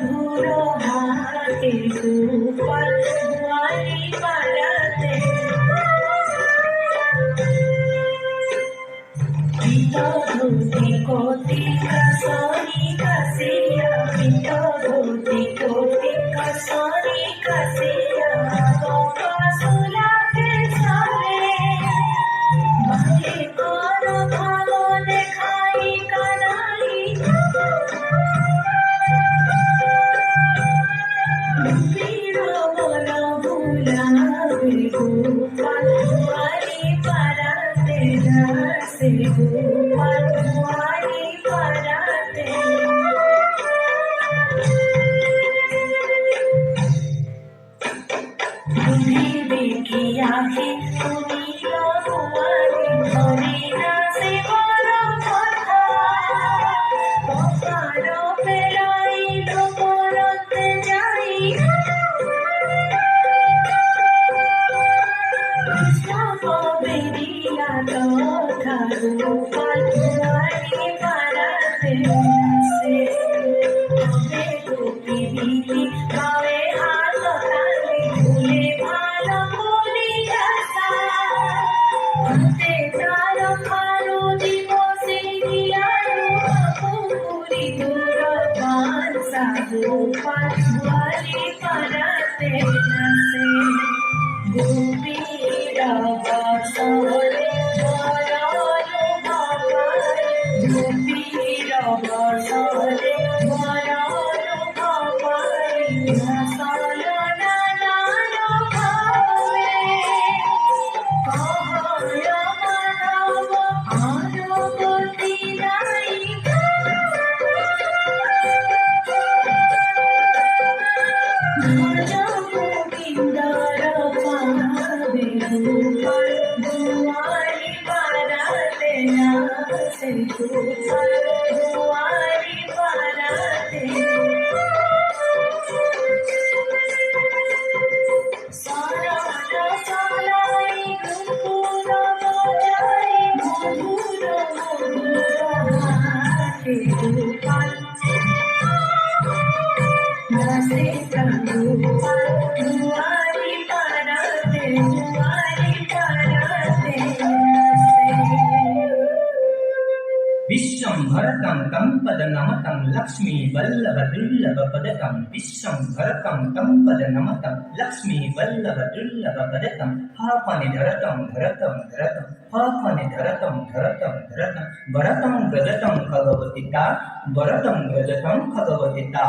মধুর হাতে গোপাল দুয়ারি পাড়াতে ধুতি কোটি কাসনি কাসিয়া ধুতি কোটি কাসনি কাসিয়া গোপা সুলাকে সালে মাঝে কোন ভালো দেখাই কানাই পীর বল ভুলাবে গোপাল দুয়ারি পাড়াতে দাসে গোপাল দুয়ারি পাড়াতে তুমি দেখিয়াহি তুমি রঘুয়ারি ধরে নাচে বড় কথা পকার পেলাইল পরতে যাই কৃষ্ণ বেরিয়া কথা গোপাল দুয়ারি পাড়াতে নাচে তবে গোপী দিদি গায়ে হাত তালি ভুলে ভালো করিয়া হাতে তার খারু দিবসে দিয়ারু পুরি দূর পানসা গোপাল দুয়ারি পাড়াতে নাচে গোপীর বসরে বরলো ভবাই গোপীর বসরে বরলো ভবাই রসল নানান ভাবে কহর মানব আনুগতি নাই গোবিন্দর পাবে গোপাল দুয়ারি পাড়াতে নাচে গোপাল দুয়ারি পাড়াতে শরণ সলাই নুপুর বজাই মধুর মধুর হাতে গোপাল নাচে গোপাল দুয়ারি পাড়াতে নাচে विश्वंभरतं तं पदनमतं लक्ष्मी वल्लभ दुर्लभ पदकं विश्वंभरतं तं पदनमतं लक्ष्मी वल्लभ दुर्लभ पदकं हापनि धरतं धरतं धरतं हापनि धरतं धरतं धरतं भरतं गजतं भगवति ता भरतं गजतं भगवति ता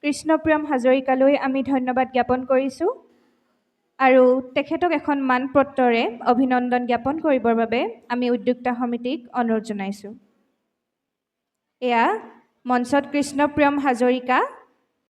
কৃষ্ণপ্ৰিয়ম হাজৰিকালৈ আমি ধন্যবাদ জ্ঞাপন কৰিছোঁ আৰু তেখেতক এখন মানপত্ৰৰে অভিনন্দন জ্ঞাপন কৰিবৰ বাবে আমি উদ্যোক্তা সমিতিক অনুৰোধ জনাইছোঁ। এয়া মঞ্চত কৃষ্ণপ্ৰিয়ম হাজৰিকা